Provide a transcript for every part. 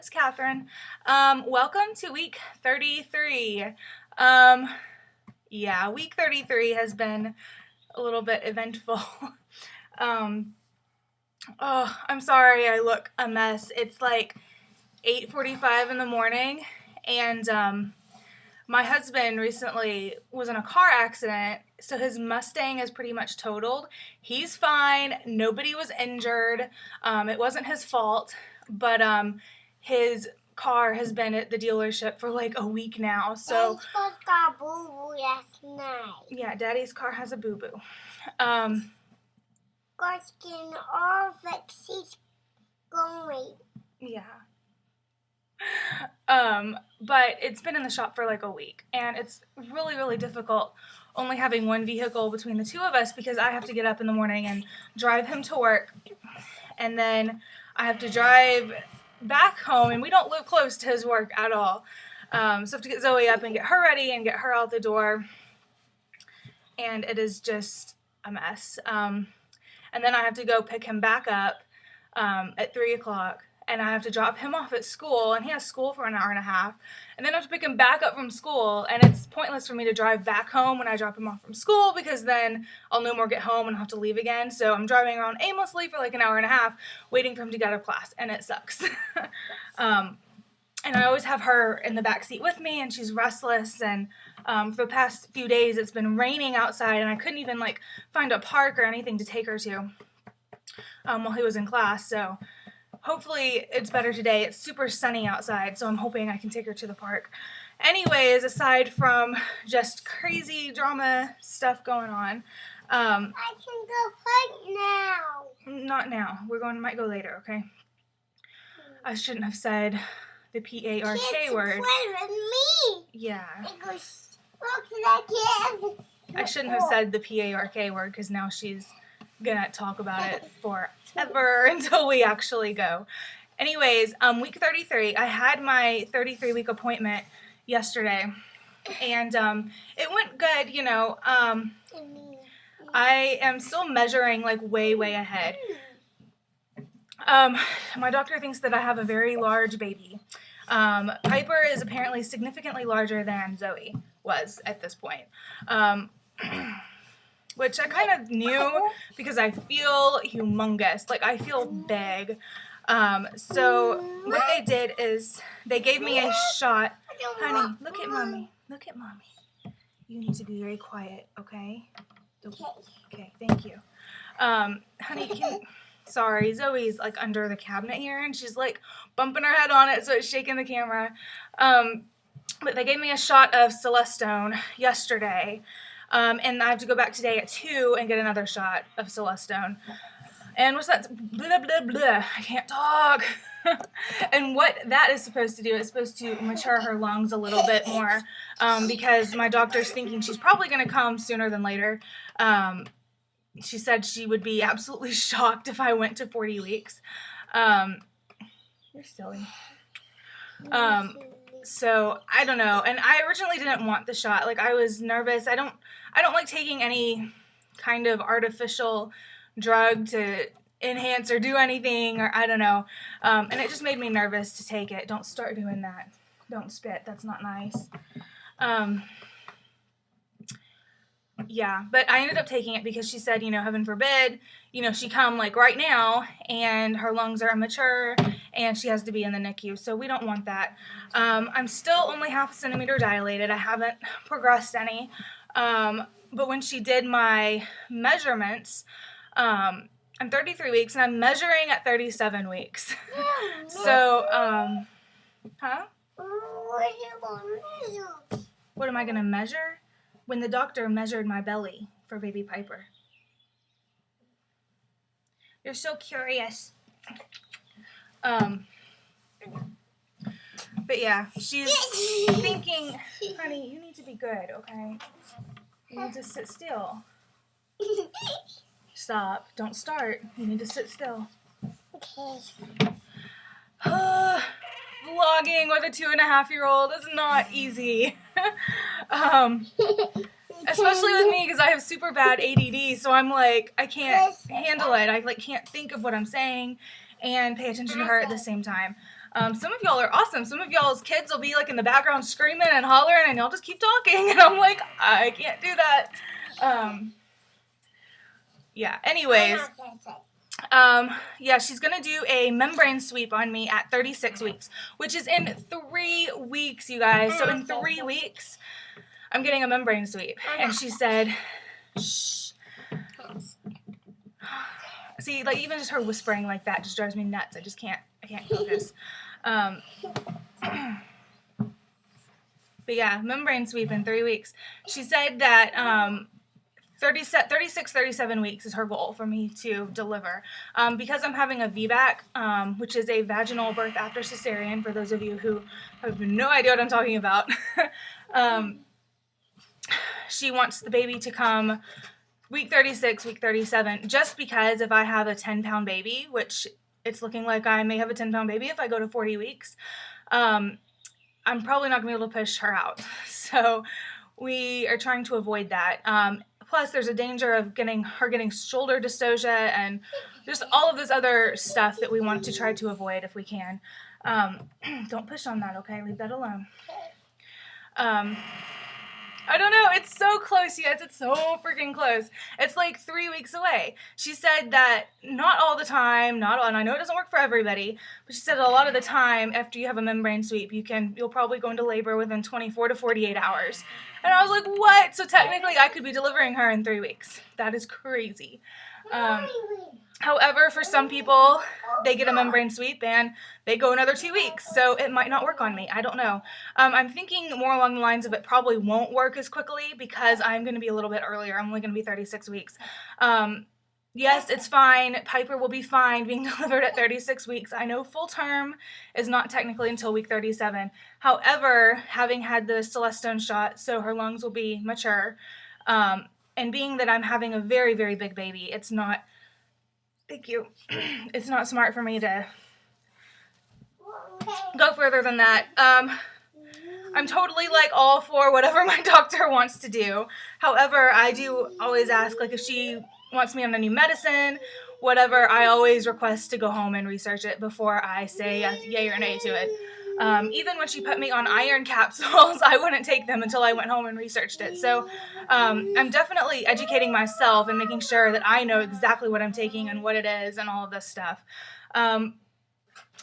it's Catherine. Welcome to week 33. Yeah, week 33 has been a little bit eventful. um, I'm sorry I look a mess. It's like 8:45 in the morning, and my husband recently was in a car accident, so his Mustang is pretty much totaled. He's fine. Nobody was injured. It wasn't his fault, but his car has been at the dealership for like a week now. So Daddy's car got boo-boo last night. yeah, Daddy's car has a boo-boo. Car's getting all fixed. He's going. Yeah. But it's been in the shop for like a week, and it's really, really difficult only having one vehicle between the two of us because I have to get up in the morning and drive him to work, and then I have to drive back home, and we don't live close to his work at all. So I have to get Zoe up and get her ready and get her out the door, and it is just a mess. And then I have to go pick him back up at 3 o'clock. And I have to drop him off at school, and he has school for an hour and a half. And then I have to pick him back up from school, and it's pointless for me to drive back home when I drop him off from school because then I'll no more get home and have to leave again. So I'm driving around aimlessly for like an hour and a half waiting for him to get out of class, and it sucks. And I always have her in the back seat with me, and she's restless, and for the past few days it's been raining outside, and I couldn't even like find a park or anything to take her to while he was in class. So hopefully it's better today. It's super sunny outside, so I'm hoping I can take her to the park. Anyways, aside from just crazy drama stuff going on, I can go hunt now. not now. Might go later, okay? I shouldn't have said the P-A-R-K word. Play with me. Yeah. It goes, look at that kid. I shouldn't have said the P-A-R-K word because now she's gonna talk about it forever until we actually go. Anyways, week 33, I had my 33-week appointment yesterday, and it went good, you know. I am still measuring like way ahead. My doctor thinks that I have a very large baby. Piper is apparently significantly larger than Zoe was at this point. Which I kind of knew because I feel humongous. Like, I feel big. So what they did is they gave me a shot. Honey, look at mommy. Look at mommy. You need to be very quiet, okay? Okay, thank you. Honey, sorry, Zoe's like under the cabinet here, and she's like bumping her head on it, so it's shaking the camera. But they gave me a shot of Celestone yesterday. And I have to go back today at 2 and get another shot of Celestone. And what's that? Blah, blah, blah. I can't talk. And what that is supposed to do is supposed to mature her lungs a little bit more because my doctor's thinking she's probably going to come sooner than later. She said she would be absolutely shocked if I went to 40 weeks. You're silly. So I don't know. And I originally didn't want the shot. Like, I was nervous. I don't like taking any kind of artificial drug to enhance or do anything, or I don't know. And it just made me nervous to take it. Don't start doing that. Don't spit. That's not nice. Yeah, but I ended up taking it because she said, you know, heaven forbid, you know, she come like right now and her lungs are immature and she has to be in the NICU. So we don't want that. I'm still only 0.5 centimeter dilated. I haven't progressed any. But when she did my measurements, I'm 33 weeks and I'm measuring at 37 weeks. So, huh? What am I going to measure? When the doctor measured my belly for baby Piper. You're so curious. But yeah, she's thinking, honey, you need to be good, okay? You need to sit still. Stop. Don't start. You need to sit still. Okay. Vlogging with a 2.5-year-old is not easy. Especially with me because I have super bad ADD, so I'm like, I can't handle it. I like can't think of what I'm saying, and pay attention to her at the same time. Some of y'all are awesome. Some of y'all's kids will be like in the background screaming and hollering, and y'all just keep talking, and I'm like, I can't do that. Yeah, anyways, yeah, she's gonna do a membrane sweep on me at 36 weeks, which is in 3 weeks, you guys. So in 3 weeks, I'm getting a membrane sweep. And she said, shh. See, like, even just her whispering like that just drives me nuts. I can't focus. But yeah, membrane sweep in 3 weeks. She said that 36, 37 weeks is her goal for me to deliver. Because I'm having a VBAC, which is a vaginal birth after cesarean, for those of you who have no idea what I'm talking about. She wants the baby to come week 36, week 37, just because if I have a 10-pound baby, which it's looking like I may have a 10-pound baby if I go to 40 weeks, I'm probably not going to be able to push her out. So we are trying to avoid that. Plus, there's a danger of getting shoulder dystocia and just all of this other stuff that we want to try to avoid if we can. Don't push on that, okay? Leave that alone. I don't know. It's so close, you guys. It's so freaking close. It's like 3 weeks away. She said that not all the time, and I know it doesn't work for everybody, but she said a lot of the time after you have a membrane sweep, you'll probably go into labor within 24 to 48 hours. And I was like, what? So technically I could be delivering her in 3 weeks. That is crazy. However, for some people, they get a membrane sweep and they go another 2 weeks, so it might not work on me. I don't know. I'm thinking more along the lines of it probably won't work as quickly because I'm going to be a little bit earlier. I'm only going to be 36 weeks. Yes, it's fine. Piper will be fine being delivered at 36 weeks. I know full term is not technically until week 37. However, having had the Celestone shot, so her lungs will be mature, and being that I'm having a very, very big baby, it's not... Thank you. It's not smart for me to go further than that. I'm totally like all for whatever my doctor wants to do. However, I do always ask, like, if she wants me on a new medicine, whatever, I always request to go home and research it before I say yay or nay to it. Even when she put me on iron capsules, I wouldn't take them until I went home and researched it. So I'm definitely educating myself and making sure that I know exactly what I'm taking and what it is and all of this stuff. Oh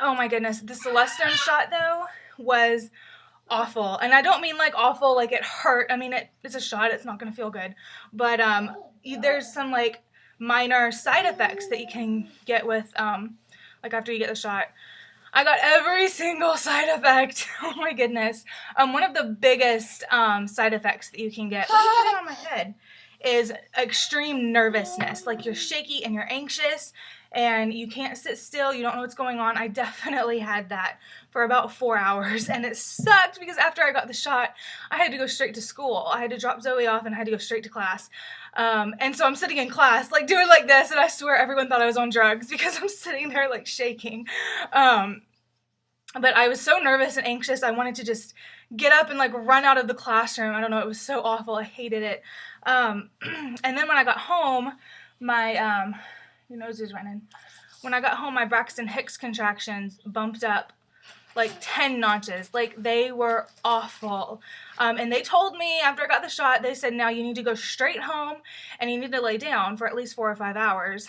my goodness, the Celestone shot though was awful. And I don't mean like awful like it hurt. I mean it's a shot, it's not going to feel good. But there's some like minor side effects that you can get with like after you get the shot. I got every single side effect. Oh my goodness. One of the biggest side effects that you can get, what are you putting on my head, is extreme nervousness. Like you're shaky and you're anxious and you can't sit still. You don't know what's going on. I definitely had that for about 4 hours and it sucked because after I got the shot, I had to go straight to school. I had to drop Zoe off and I had to go straight to class. And so I'm sitting in class like doing like this and I swear everyone thought I was on drugs because I'm sitting there like shaking. But I was so nervous and anxious. I wanted to just get up and like run out of the classroom. I don't know. It was so awful. I hated it. And then when I got home, my, your nose is running. When I got home, my Braxton Hicks contractions bumped up like 10 notches. Like they were awful. And they told me after I got the shot, they said, now you need to go straight home and you need to lay down for at least 4 or 5 hours.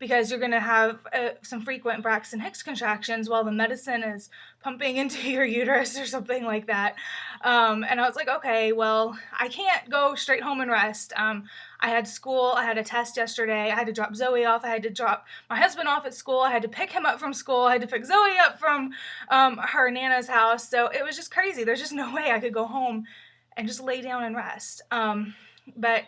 Because you're going to have some frequent Braxton Hicks contractions while the medicine is pumping into your uterus or something like that. And I was like, okay, well, I can't go straight home and rest. I had school. I had a test yesterday. I had to drop Zoe off. I had to drop my husband off at school. I had to pick him up from school. I had to pick Zoe up from her Nana's house. So it was just crazy. There's just no way I could go home and just lay down and rest. But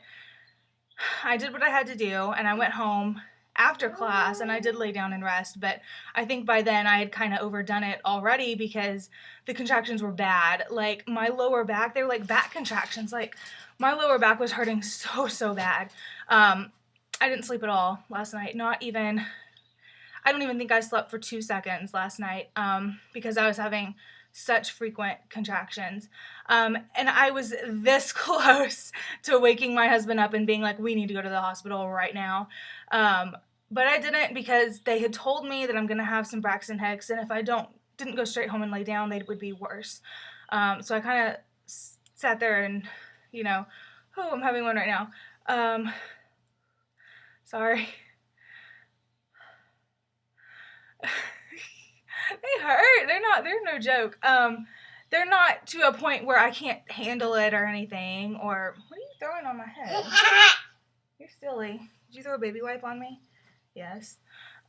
I did what I had to do, and I went home after class and I did lay down and rest, but I think by then I had kind of overdone it already because the contractions were bad. Like my lower back, they were like back contractions. Like my lower back was hurting so bad. I didn't sleep at all last night. I don't even think I slept for 2 seconds last night because I was having such frequent contractions. And I was this close to waking my husband up and being like, we need to go to the hospital right now. But I didn't because they had told me that I'm going to have some Braxton Hicks, and if I didn't go straight home and lay down, they would be worse. So I kind of sat there and, oh, I'm having one right now. Sorry. They hurt. They're no joke. They're not to a point where I can't handle it or anything. Or, what are you throwing on my head? You're silly. Did you throw a baby wipe on me? Yes.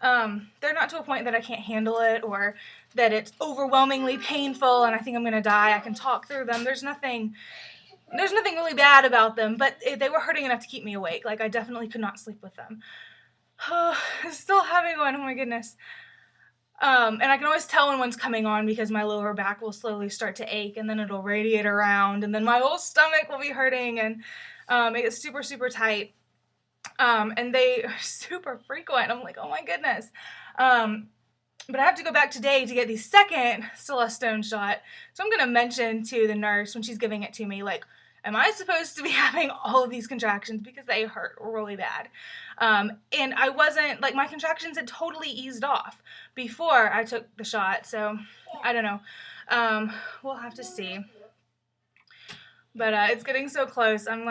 They're not to a point that I can't handle it or that it's overwhelmingly painful and I think I'm going to die. I can talk through them. There's nothing really bad about them, but they were hurting enough to keep me awake. Like, I definitely could not sleep with them. Still having one. Oh my goodness. And I can always tell when one's coming on because my lower back will slowly start to ache and then it'll radiate around and then my whole stomach will be hurting and it gets super, super tight. And they are super frequent. I'm like, oh my goodness. But I have to go back today to get the second Celestone shot. So I'm going to mention to the nurse when she's giving it to me, like, am I supposed to be having all of these contractions because they hurt really bad? And I wasn't, like, my contractions had totally eased off before I took the shot. So I don't know. We'll have to see. But it's getting so close. I'm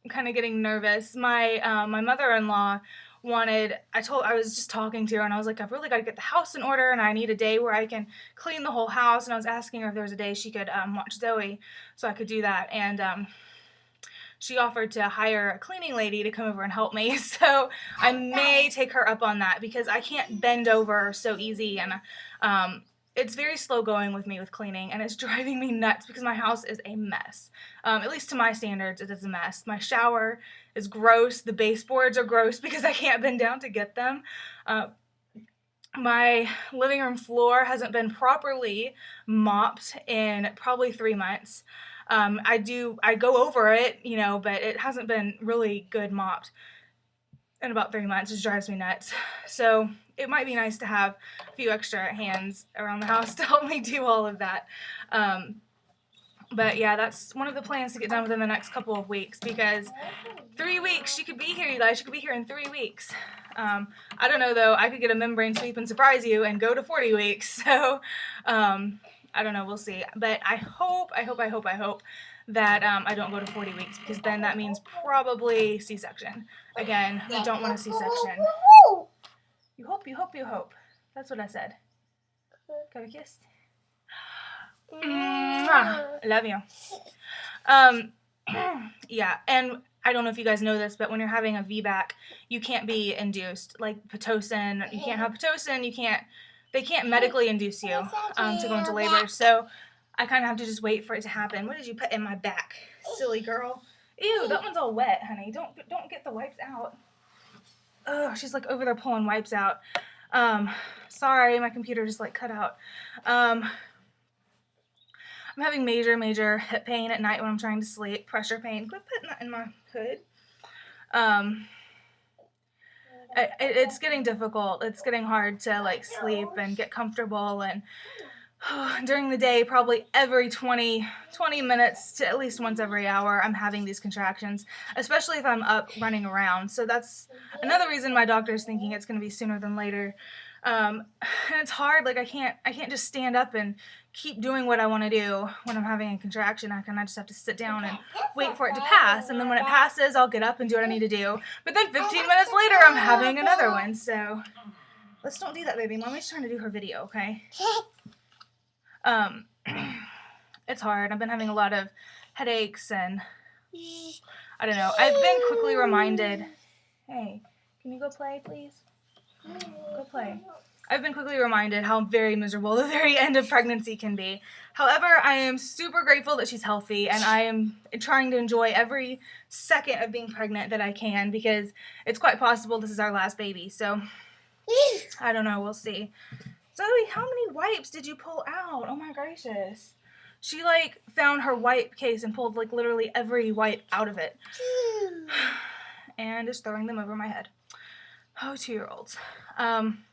kind of getting nervous. My mother-in-law I was just talking to her and I was like, I've really got to get the house in order and I need a day where I can clean the whole house. And I was asking her if there was a day she could watch Zoe so I could do that. And she offered to hire a cleaning lady to come over and help me. So I may take her up on that because I can't bend over so easy. And it's very slow going with me with cleaning, and it's driving me nuts because my house is a mess. At least to my standards, it is a mess. My shower is gross. The baseboards are gross because I can't bend down to get them. My living room floor hasn't been properly mopped in probably 3 months. I go over it, but it hasn't been really good mopped in about 3 months. It just drives me nuts. So it might be nice to have a few extra hands around the house to help me do all of that. But yeah, that's one of the plans to get done within the next couple of weeks because 3 weeks, she could be here, you guys. She could be here in 3 weeks. I don't know, though. I could get a membrane sweep and surprise you and go to 40 weeks. So I don't know. We'll see. But I hope that I don't go to 40 weeks because then that means probably C-section. Again, I don't want a C-section. You hope. That's what I said. Can we kiss? Love you. Yeah, and I don't know if you guys know this, but when you're having a VBAC, you can't be induced. Like Pitocin, you can't have Pitocin. They can't medically induce you to go into labor. So I kind of have to just wait for it to happen. What did you put in my back, silly girl? Ew, that one's all wet, honey. Don't get the wipes out. Oh, she's like over there pulling wipes out. Sorry, my computer just like cut out. I'm having major hip pain at night when I'm trying to sleep. Pressure pain. Quit putting that in my hood. It's getting difficult. It's getting hard to like sleep and get comfortable, and during the day, probably every 20 minutes to at least once every hour, I'm having these contractions, especially if I'm up running around. So that's another reason my doctor's thinking it's going to be sooner than later. And it's hard. Like I can't just stand up and keep doing what I want to do when I'm having a contraction. I just have to sit down and wait for it to pass. And then when it passes, I'll get up and do what I need to do. But then 15 minutes later, I'm having another one. So let's don't do that, baby. Mommy's trying to do her video, okay? It's hard. I've been having a lot of headaches and I don't know. I've been quickly reminded. Hey, can you go play, please? Go play. I've been quickly reminded how very miserable the very end of pregnancy can be. However, I am super grateful that she's healthy, and I am trying to enjoy every second of being pregnant that I can because it's quite possible this is our last baby. So, I don't know. We'll see. Zoe, how many wipes did you pull out? Oh my gracious. She like found her wipe case and pulled like literally every wipe out of it. And is throwing them over my head. Oh, 2-year-olds. I'm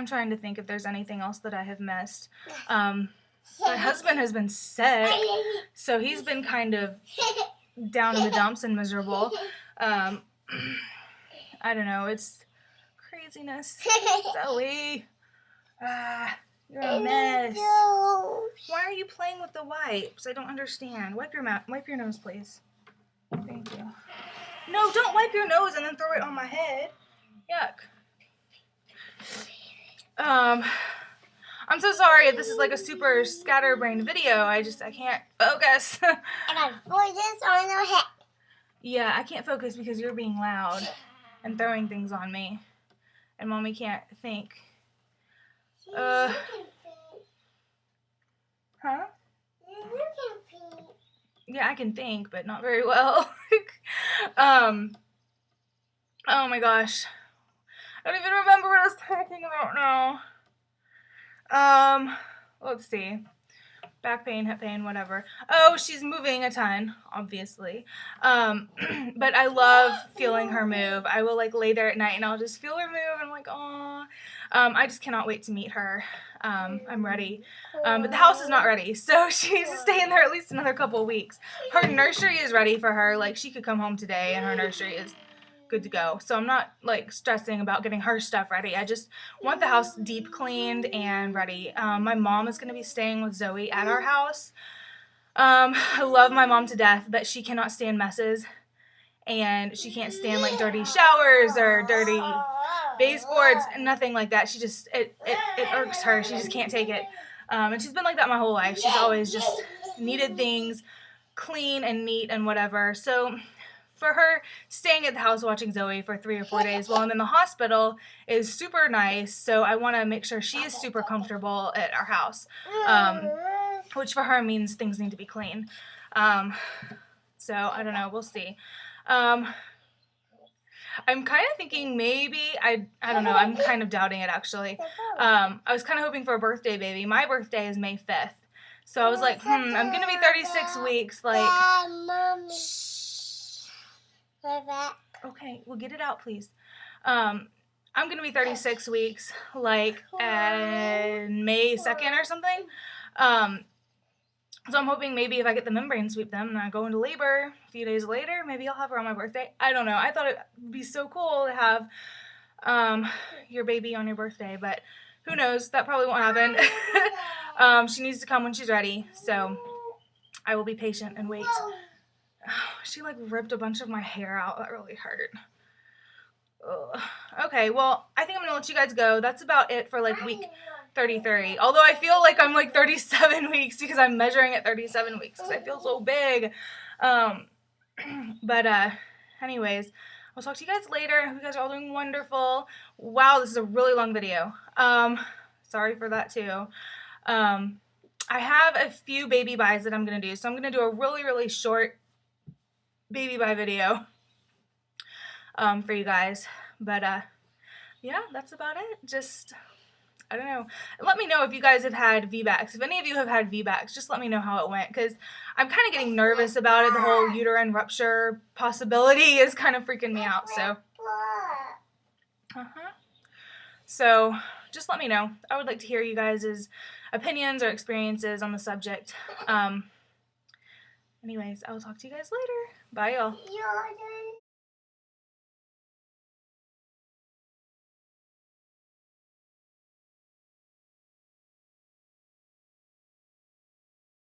trying to think if there's anything else that I have missed. My husband has been sick, so he's been kind of down in the dumps and miserable. I don't know. It's craziness. Zoe. You're a mess. Why are you playing with the wipes? I don't understand. Wipe your nose, please. Thank you. No, don't wipe your nose and then throw it on my head. Yuck. I'm so sorry if this is like a super scatterbrained video. I can't focus. I got voices on your head. Yeah, I can't focus because you're being loud and throwing things on me. And Mommy can't think. Huh? Yeah, I can think, but not very well. Oh my gosh. I don't even remember what I was talking about now. Let's see. Back pain, hip pain, whatever. Oh, she's moving a ton, obviously. But I love feeling her move. I will like lay there at night and I'll just feel her move. I'm like, aw. I just cannot wait to meet her. I'm ready. But the house is not ready, so she needs to stay in there at least another couple of weeks. Her nursery is ready for her. Like, she could come home today and her nursery is good to go. So I'm not like stressing about getting her stuff ready. I just want the house deep cleaned and ready. My mom is going to be staying with Zoe at our house. I love my mom to death, but she cannot stand messes. And she can't stand like dirty showers or dirty baseboards, nothing like that. She just, it irks her. She just can't take it. And she's been like that my whole life. She's always just needed things clean and neat and whatever. So for her, staying at the house watching Zoe for 3 or 4 days while I'm in the hospital is super nice. So I want to make sure she is super comfortable at our house, which for her means things need to be clean. So I don't know. We'll see. I'm kind of thinking maybe, I don't know, I'm kind of doubting it actually. I was kind of hoping for a birthday baby. My birthday is May 5th. So I was like, I'm going to be 36 weeks, like... Okay, well, get it out, please. I'm going to be 36 weeks, like, May 2nd or something. So I'm hoping maybe if I get the membrane sweep them and I go into labor a few days later, maybe I'll have her on my birthday. I don't know. I thought it would be so cool to have your baby on your birthday, but who knows? That probably won't happen. She needs to come when she's ready, so I will be patient and wait. She like ripped a bunch of my hair out. That really hurt. Ugh. Okay, well, I think I'm gonna let you guys go. That's about it for like week 33. Although I feel like I'm like 37 weeks because I'm measuring at 37 weeks because I feel so big. But anyways, I'll talk to you guys later. I hope you guys are all doing wonderful. Wow, this is a really long video. Sorry for that too. I have a few baby buys that I'm gonna do. So I'm gonna do a really, really short baby buy video for you guys. But yeah, that's about it. Just, I don't know. Let me know if you guys have had VBACs. If any of you have had VBACs, just let me know how it went, because I'm kind of getting nervous about it. The whole uterine rupture possibility is kind of freaking me out. So just let me know. I would like to hear you guys' opinions or experiences on the subject. Anyways, I will talk to you guys later. Bye, y'all.